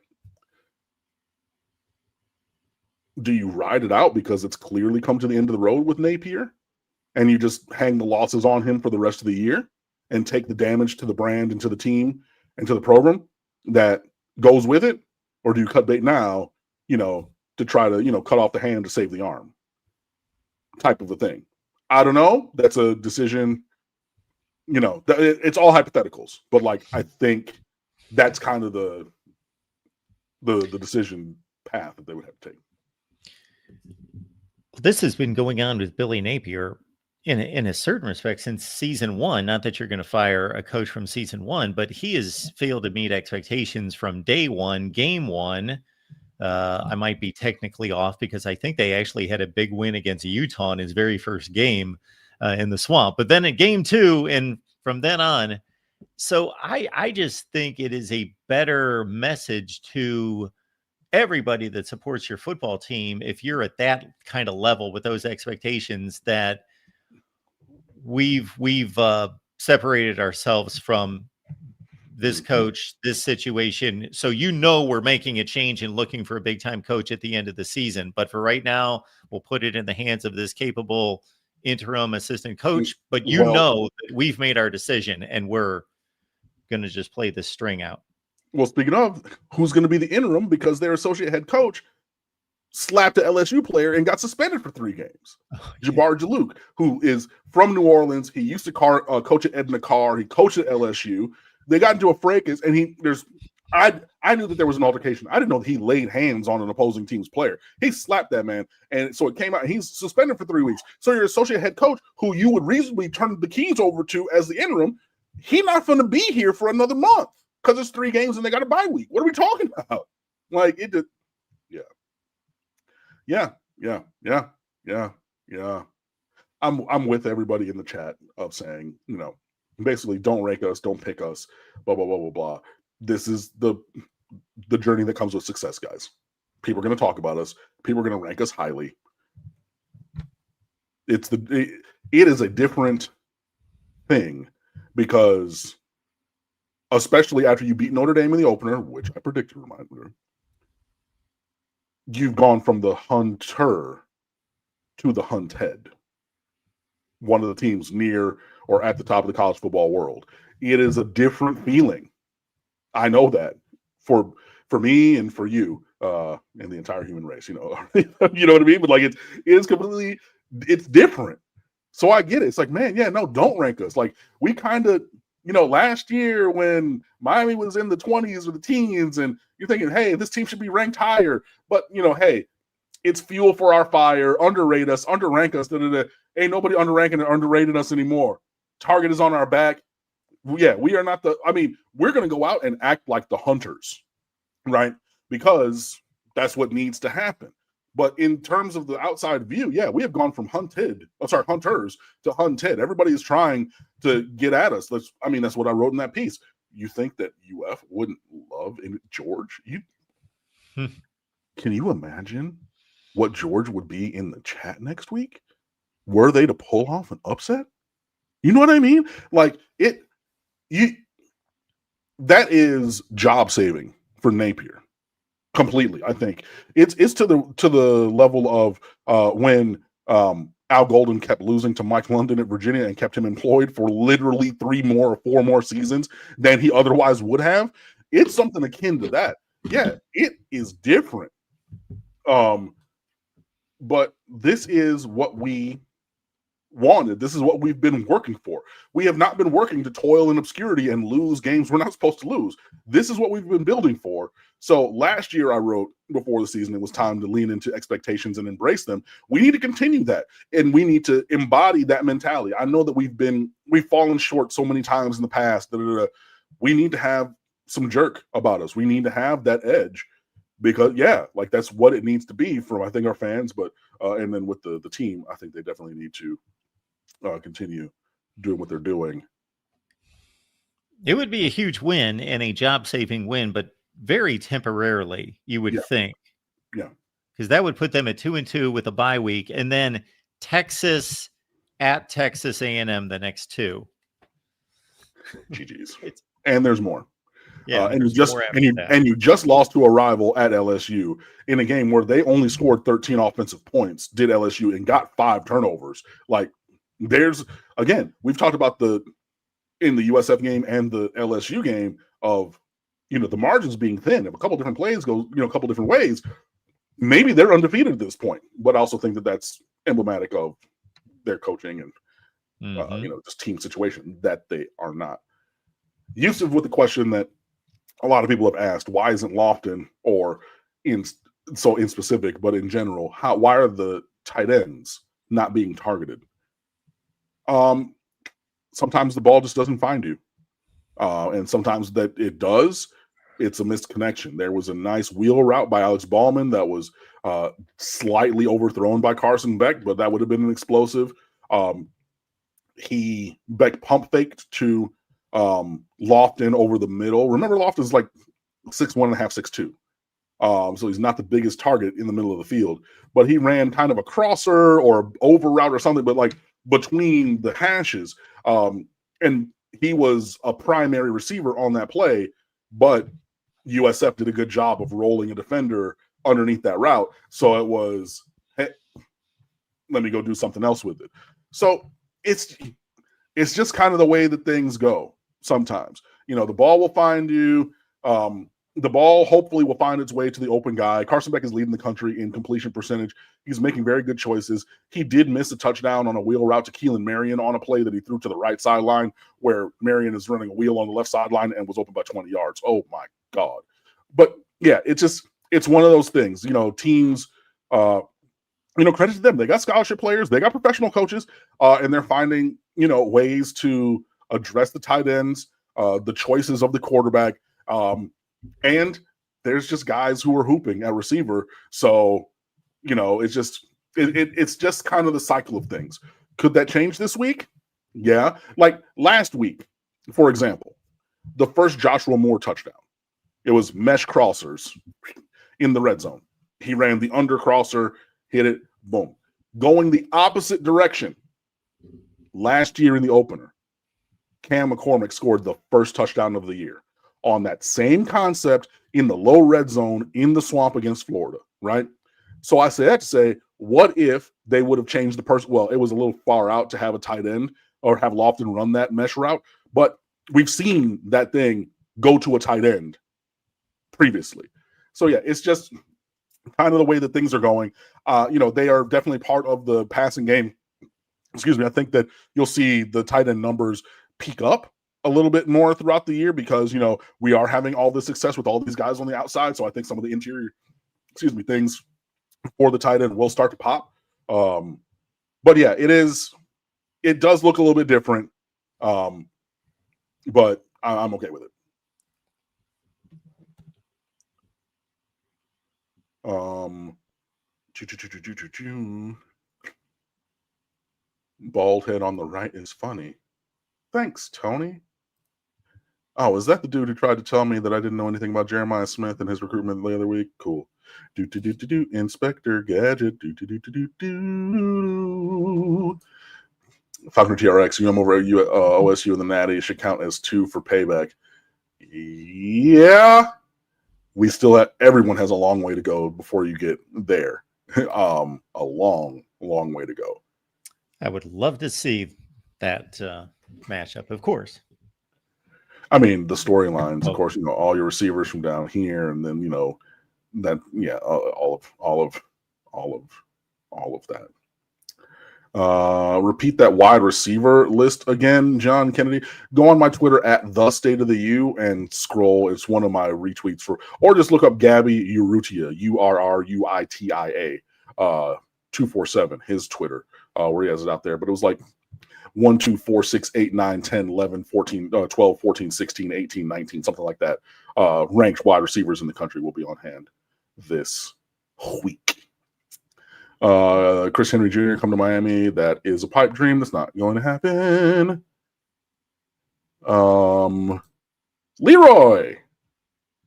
Do you ride it out because it's clearly come to the end of the road with Napier and you just hang the losses on him for the rest of the year and take the damage to the brand and to the team and to the program that goes with it? Or do you cut bait now, to try to, cut off the hand to save the arm type of a thing? I don't know. That's a decision, it's all hypotheticals, but like, I think that's kind of the decision path that they would have to take. This has been going on with Billy Napier in a certain respect since season one. Not that you're going to fire a coach from season one, but he has failed to meet expectations from day one, game one. I might be technically off because I think they actually had a big win against Utah in his very first game in the Swamp. But then at game two and from then on. So I just think it is a better message to everybody that supports your football team, if you're at that kind of level with those expectations, that we've separated ourselves from this coach, this situation. So, we're making a change and looking for a big time coach at the end of the season. But for right now, we'll put it in the hands of this capable interim assistant coach. But that we've made our decision and we're going to just play this string out. Well, speaking of, who's going to be the interim because their associate head coach slapped an LSU player and got suspended for 3 games. Jabbar Jalouk, who is from New Orleans. He used to coach at Edna Carr. He coached at LSU. They got into a fracas, and I knew that there was an altercation. I didn't know that he laid hands on an opposing team's player. He slapped that man, and so it came out. He's suspended for 3 weeks. So your associate head coach, who you would reasonably turn the keys over to as the interim, he's not going to be here for another month because it's 3 games and they got a bye week. What are we talking about? Like it did. Yeah. I'm with everybody in the chat of saying, basically don't rank us, don't pick us, blah blah blah blah blah. This is the journey that comes with success, guys. People are going to talk about us. People are going to rank us highly. It is a different thing because, especially after you beat Notre Dame in the opener, which I predicted, reminder, you've gone from the hunter to the hunted. One of the teams near or at the top of the college football world. It is a different feeling. I know that for me and for you and the entire human race, you know what I mean? But like it is completely, it's different. So I get it. It's like, man, yeah, no, don't rank us. Like we kind of, last year when Miami was in the 20s or the teens and you're thinking, hey, this team should be ranked higher. But, hey, it's fuel for our fire. Underrate us, underrank us. Ain't nobody underranking and underrated us anymore. Target is on our back. Yeah, we are not we're going to go out and act like the hunters, right? Because that's what needs to happen. But in terms of the outside view, yeah, we have gone from hunters to hunted. Everybody is trying to get at us. That's what I wrote in that piece. You think that UF wouldn't love George? Can you imagine what George would be in the chat next week? Were they to pull off an upset? You know what I mean? Like that is job saving for Napier. Completely, I think it's to the level of when Al Golden kept losing to Mike London at Virginia and kept him employed for literally 3 more or 4 more seasons than he otherwise would have. It's something akin to that. Yeah, it is different. But this is what we wanted. This is what we've been working for. We have not been working to toil in obscurity and lose games we're not supposed to lose. This is what we've been building for. So last year I wrote before the season, it was time to lean into expectations and embrace them. We need to continue that. And we need to embody that mentality. I know that we've fallen short so many times in the past. We need to have some jerk about us. We need to have that edge because that's what it needs to be from, I think, our fans, but and then with the team, I think they definitely need to continue doing what they're doing. It would be a huge win and a job-saving win, but very temporarily, you would think. Yeah. Because that would put them at 2-2 with a bye week, and then Texas at Texas A&M the next 2. GG's. And there's more. Yeah, and you just lost to a rival at LSU in a game where they only scored 13 offensive points, did LSU, and got 5 turnovers. Like, we've talked about in the USF game and the LSU game of, the margins being thin. If a couple different plays go, a couple different ways, maybe they're undefeated at this point. But I also think that that's emblematic of their coaching and, just team situation that they are not. Yusuf with the question that a lot of people have asked, why isn't Lofton or in specific, but in general, why are the tight ends not being targeted? Sometimes the ball just doesn't find you. And sometimes that it does, it's a missed connection. There was a nice wheel route by Alex Ballman that was slightly overthrown by Carson Beck, but that would have been an explosive. Beck pump faked to Lofton over the middle. Remember, Lofton's like 6'1.5", 6'2". So he's not the biggest target in the middle of the field, but he ran kind of a crosser or over route or something, but like between the hashes. And he was a primary receiver on that play, but USF did a good job of rolling a defender underneath that route. So it was, hey, let me go do something else with it. So it's just kind of the way that things go sometimes. The ball will find you. The ball hopefully will find its way to the open guy. Carson Beck is leading the country in completion percentage. He's making very good choices. He did miss a touchdown on a wheel route to Keelan Marion on a play that he threw to the right sideline, where Marion is running a wheel on the left sideline and was open by 20 yards. Oh my God. But yeah, it's one of those things, teams, credit to them. They got scholarship players, they got professional coaches, and they're finding, ways to address the tight ends, the choices of the quarterback. And there's just guys who are hooping at receiver. So, it's just kind of the cycle of things. Could that change this week? Yeah. Like last week, for example, the first Joshua Moore touchdown, it was mesh crossers in the red zone. He ran the under crosser, hit it, boom. Going the opposite direction. Last year in the opener, Cam McCormick scored the first touchdown of the year on that same concept in the low red zone in the swamp against Florida, right? So I say that to say, what if they would have changed the person? Well, it was a little far out to have a tight end or have Lofton run that mesh route, but we've seen that thing go to a tight end previously. So yeah, it's just kind of the way that things are going. They are definitely part of the passing game. Excuse me. I think that you'll see the tight end numbers peak up a little bit more throughout the year because, we are having all this success with all these guys on the outside. So I think some of the interior, things for the tight end will start to pop. But yeah, it does look a little bit different. But I'm okay with it. Bald head on the right is funny. Thanks, Tony. Oh, is that the dude who tried to tell me that I didn't know anything about Jeremiah Smith and his recruitment the other week? Cool. Inspector Gadget. Falconer TRX, I'm over at OSU and the Natty should count as 2 for payback. Yeah. We still have, everyone has a long way to go before you get there. A long way to go. I would love to see that matchup, of course. I mean, the storylines, of course, all your receivers from down here, and then that, yeah, all of that. Repeat that wide receiver list again, John Kennedy. Go on my Twitter at the State of the U and scroll. It's one of my retweets or just look up Gabby Urrutia, URRUITIA, 247, his Twitter, where he has it out there. But it was like 1, 2, 4, 6, 8, 9, 10, 11, 14, 12, 14, 16, 18, 19, something like that. Ranked wide receivers in the country will be on hand this week. Chris Henry Jr. come to Miami. That is a pipe dream. That's not going to happen. Leroy,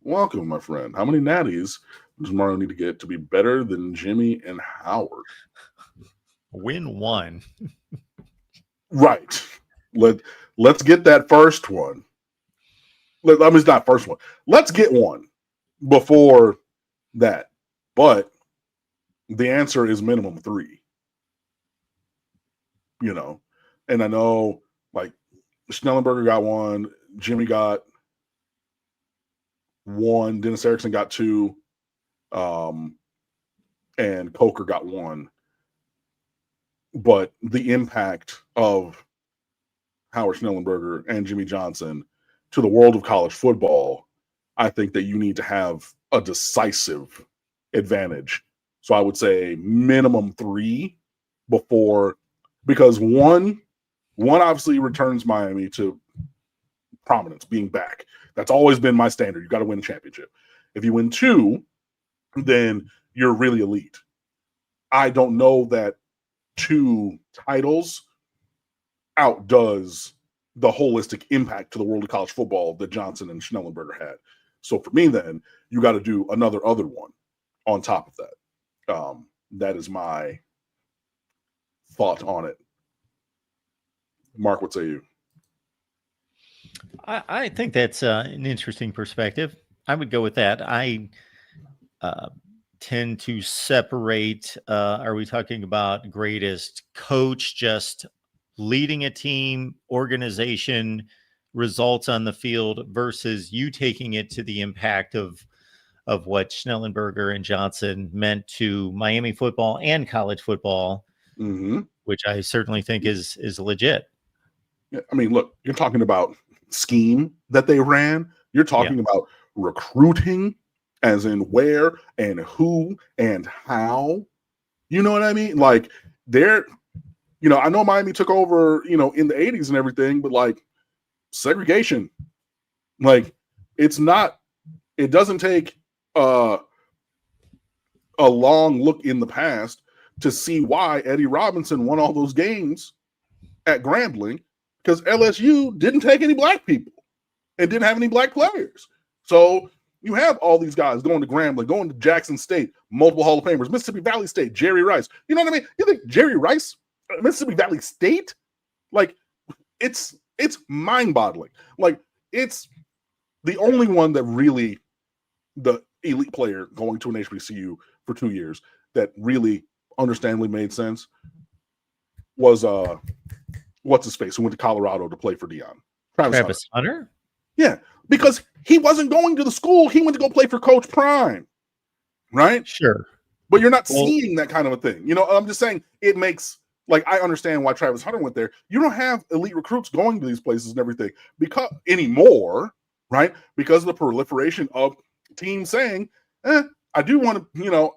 welcome, my friend. How many natties does Mario need to get to be better than Jimmy and Howard? Win one. Right. Let's get that first one. It's not first one. Let's get one before that. But the answer is minimum 3. And I know like Schnellenberger got 1, Jimmy got 1, Dennis Erickson got 2, and Coker got 1. But the impact of Howard Schnellenberger and Jimmy Johnson to the world of college football, I think that you need to have a decisive advantage. So I would say minimum 3 before, because one obviously returns Miami to prominence, being back. That's always been my standard. You got to win a championship. If you win 2, then you're really elite. I don't know that 2 titles outdoes the holistic impact to the world of college football that Johnson and Schnellenberger had. So for me, then you got to do other one on top of that. That is my thought on it. Mark, what say you? I think that's an interesting perspective. I would go with that. I tend to separate. Are we talking about greatest coach, just leading a team, organization, results on the field versus you taking it to the impact of what Schnellenberger and Johnson meant to Miami football and college football, which I certainly think is legit. Yeah, I mean, look, you're talking about scheme that they ran. You're talking about recruiting, as in where and who and how. You know what I mean? Like, they're, I know Miami took over, in the 80s and everything, but like segregation, like it doesn't take a long look in the past to see why Eddie Robinson won all those games at Grambling, because LSU didn't take any black people and didn't have any black players. So you have all these guys going to Grambling, going to Jackson State, multiple Hall of Famers, Mississippi Valley State, Jerry Rice. You know what I mean? You think Jerry Rice, Mississippi Valley State? Like, it's mind-boggling. Like, it's the only one that really, the elite player going to an HBCU for 2 years that really understandably made sense was what's his face, who went to Colorado to play for Deion. Travis Hunter? Yeah, because he wasn't going to the school. He went to go play for Coach Prime, right? Sure. But you're not seeing that kind of a thing. I'm just saying it makes, like, I understand why Travis Hunter went there. You don't have elite recruits going to these places and everything because anymore, right? Because of the proliferation of teams saying, I do want to,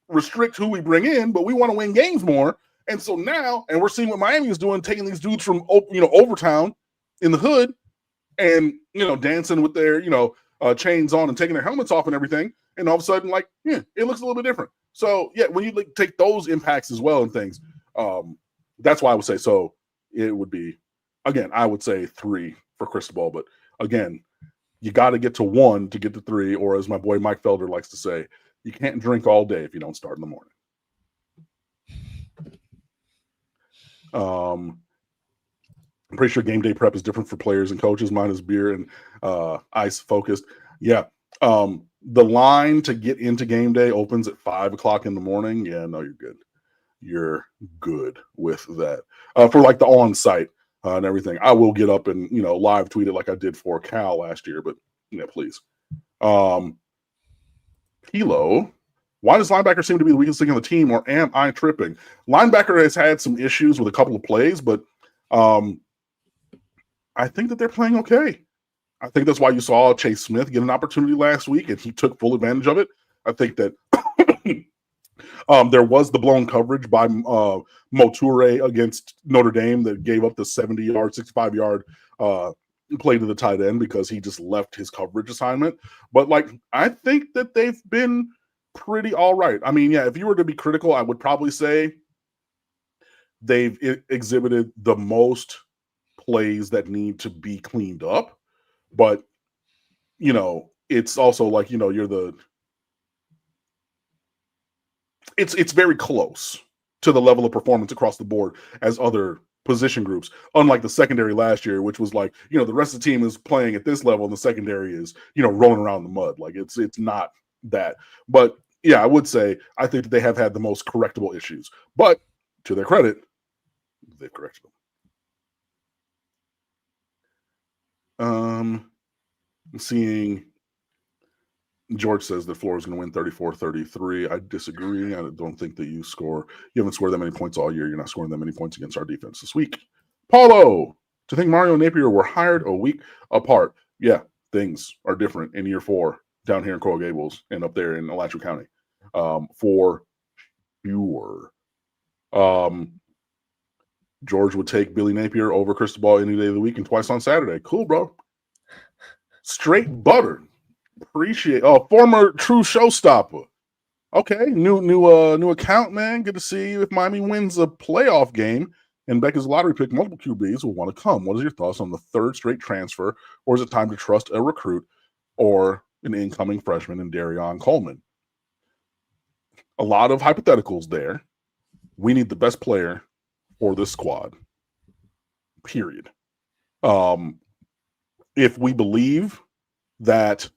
restrict who we bring in, but we want to win games more. And so now, and we're seeing what Miami is doing, taking these dudes from, Overtown in the hood and, dancing with their, chains on and taking their helmets off and everything. And all of a sudden, like, it looks a little bit different. So, yeah, when you take those impacts as well and things, that's why I would say, so it would be, again, I would say 3 for Cristobal. But again, you got to get to 1 to get to 3. Or as my boy Mike Felder likes to say, you can't drink all day if you don't start in the morning. I'm pretty sure game day prep is different for players and coaches. Mine is beer and ice focused. Yeah. The line to get into game day opens at 5 o'clock in the morning. Yeah, no, you're good. You're good with that. For like the on-site and everything, I will get up and, live tweet it like I did for Cal last year, but, please. Kilo, why does linebacker seem to be the weakest thing on the team, or am I tripping? Linebacker has had some issues with a couple of plays, but I think that they're playing okay. I think that's why you saw Chase Smith get an opportunity last week, and he took full advantage of it. I think that there was the blown coverage by Moture against Notre Dame that gave up the 70-yard, 65-yard play to the tight end because he just left his coverage assignment. But, like, I think that they've been pretty all right. I mean, yeah, if you were to be critical, I would probably say they've exhibited the most plays that need to be cleaned up. But, it's also like, it's very close to the level of performance across the board as other position groups, unlike the secondary last year, which was like, the rest of the team is playing at this level and the secondary is, rolling around in the mud. Like it's not that. But yeah, I would say I think that they have had the most correctable issues. But to their credit, they've corrected them. I'm seeing George says that Florida's going to win 34-33. I disagree. I don't think that you haven't scored that many points all year. You're not scoring that many points against our defense this week. Paulo, to think Mario and Napier were hired a week apart. Yeah, things are different in year 4 down here in Coral Gables and up there in Alachua County. For sure. George would take Billy Napier over Cristobal any day of the week and twice on Saturday. Cool, bro. Straight butter. Appreciate. Former true showstopper. Okay, new account, man. Good to see you. If Miami wins a playoff game and Beck is lottery pick, multiple QBs will want to come. What is your thoughts on the 3rd straight transfer, or is it time to trust a recruit or an incoming freshman in Darion Coleman? A lot of hypotheticals there. We need the best player for this squad. Period. If we believe that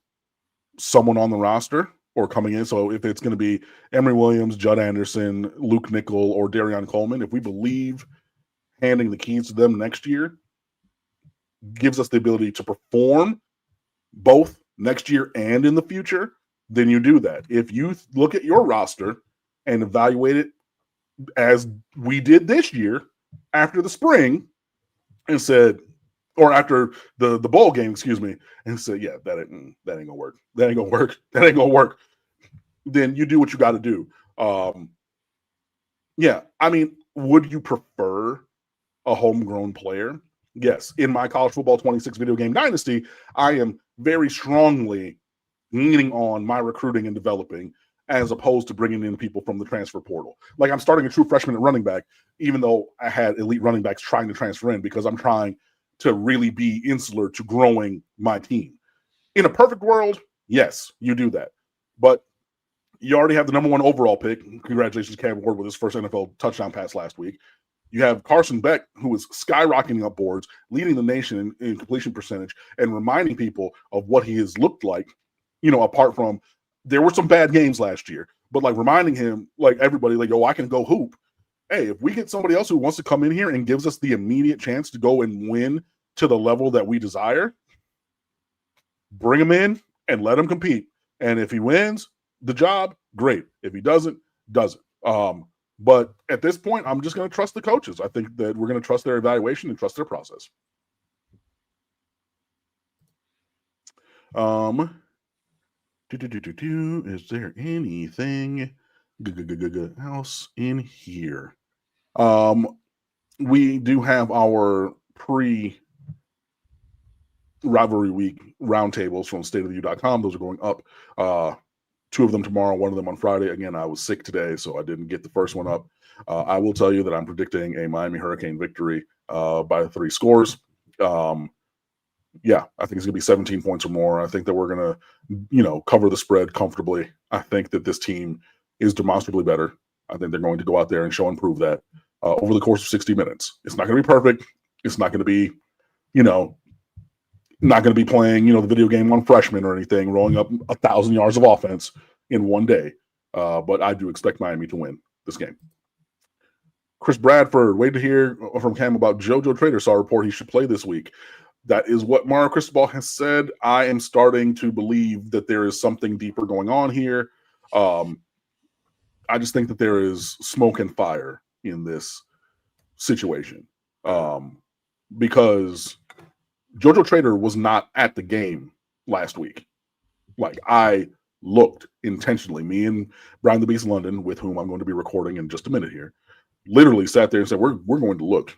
someone on the roster or coming in, so if it's going to be Emory Williams, Judd Anderson, Luke Nickel, or Darion Coleman, if we believe handing the keys to them next year gives us the ability to perform both next year and in the future, then you do that. If you look at your roster and evaluate it as we did this year after the spring and said, or after the bowl game, excuse me, and said, yeah, that ain't gonna work. That ain't gonna work. That ain't gonna work. Then you do what you got to do. Yeah, I mean, would you prefer a homegrown player? Yes. In my college football 26 video game dynasty, I am very strongly leaning on my recruiting and developing as opposed to bringing in people from the transfer portal. Like, I'm starting a true freshman at running back, even though I had elite running backs trying to transfer in, because I'm trying to really be insular to growing my team. In a perfect world, yes, you do that. But you already have the number 1 overall pick. Congratulations, Cam Ward, with his first NFL touchdown pass last week. You have Carson Beck, who is skyrocketing up boards, leading the nation in completion percentage, and reminding people of what he has looked like, apart from there were some bad games last year, but like reminding him, like everybody, like, yo, I can go hoop. Hey, if we get somebody else who wants to come in here and gives us the immediate chance to go and win to the level that we desire, bring him in and let him compete. And if he wins the job, great. If he doesn't. But at this point, I'm just going to trust the coaches. I think that we're going to trust their evaluation and trust their process. Is there anything else in here? We do have our pre-rivalry week roundtables from stateoftheu.com. Those are going up. 2 of them tomorrow, 1 of them on Friday. Again, I was sick today, so I didn't get the first one up. I will tell you that I'm predicting a Miami Hurricane victory by 3 scores. Yeah, I think it's going to be 17 points or more. I think that we're going to, cover the spread comfortably. I think that this team is demonstrably better. I think they're going to go out there and show and prove that over the course of 60 minutes. It's not going to be perfect. It's not going to be, not going to be playing, the video game on freshman or anything, rolling up 1,000 yards of offense in one day. But I do expect Miami to win this game. Chris Bradford, wait to hear from Cam about JoJo Trader. Saw a report he should play this week. That is what Mario Cristobal has said. I am starting to believe that there is something deeper going on here. I just think that there is smoke and fire in this situation because JoJo Trader was not at the game last week. Like, I looked intentionally. Me and Brian the Beast London, with whom I'm going to be recording in just a minute here, literally sat there and said, we're going to look.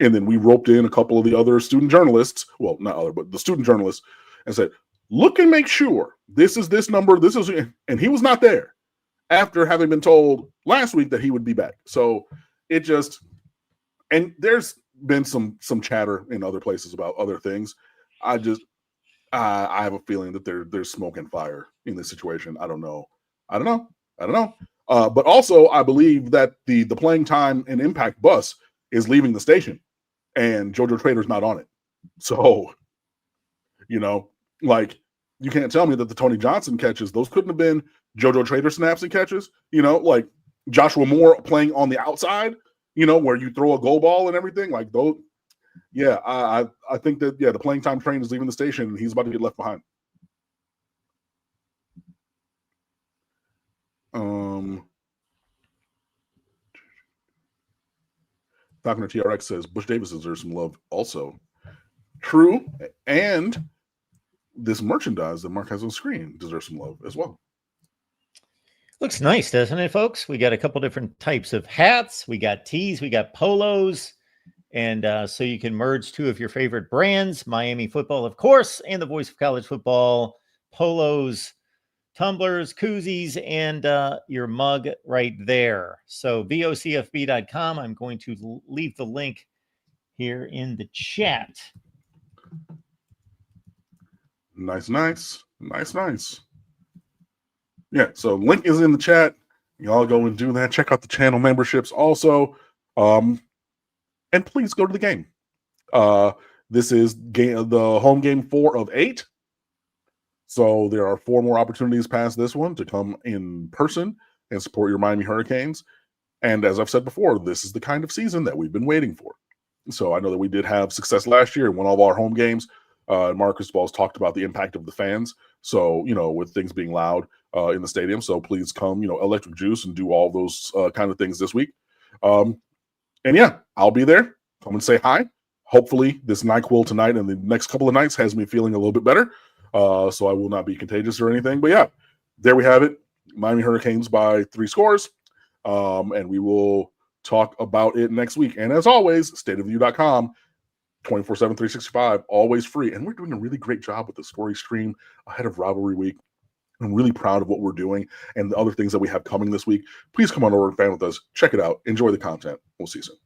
And then we roped in a couple of the other student journalists, well, not other, but the student journalists, and said, look and make sure this is this number, this is, and he was not there after having been told last week that he would be back. So it just, and there's been some chatter in other places about other things. I have a feeling that there's smoke and fire in this situation. I don't know. But also, I believe that the playing time and impact bus is leaving the station, and JoJo Trader's not on it. So, like, you can't tell me that the Tony Johnson catches, those couldn't have been JoJo Trader snaps and catches. Like Joshua Moore playing on the outside, where you throw a goal ball and everything. Like, those. Yeah, I think that, the playing time train is leaving the station, and he's about to get left behind. Falconer TRX says Bush Davis deserves some love also. True, and this merchandise that Mark has on screen deserves some love as well. Looks nice, doesn't it, folks? We got a couple different types of hats. We got tees, we got polos. And so you can merge 2 of your favorite brands, Miami football, of course, and the voice of college football, polos, tumblers, koozies, and your mug right there. So vocfb.com. I'm going to leave the link here in the chat. Nice. Yeah, so link is in the chat. Y'all go and do that. Check out the channel memberships also. And please go to the game. This is the home game 4 of 8. So there are 4 more opportunities past this one to come in person and support your Miami Hurricanes. And as I've said before, this is the kind of season that we've been waiting for. So I know that we did have success last year in one of our home games. Marcus Balls talked about the impact of the fans. So, with things being loud in the stadium. So please come, electric juice and do all those kind of things this week. And yeah, I'll be there. Come and say hi. Hopefully this NyQuil tonight and the next couple of nights has me feeling a little bit better. So I will not be contagious or anything. But yeah, there we have it. Miami Hurricanes by 3 scores. And we will talk about it next week. And as always, stateofview.com, 24/7, 365, always free. And we're doing a really great job with the story stream ahead of rivalry week. I'm really proud of what we're doing and the other things that we have coming this week. Please come on over and fan with us. Check it out. Enjoy the content. We'll see you soon.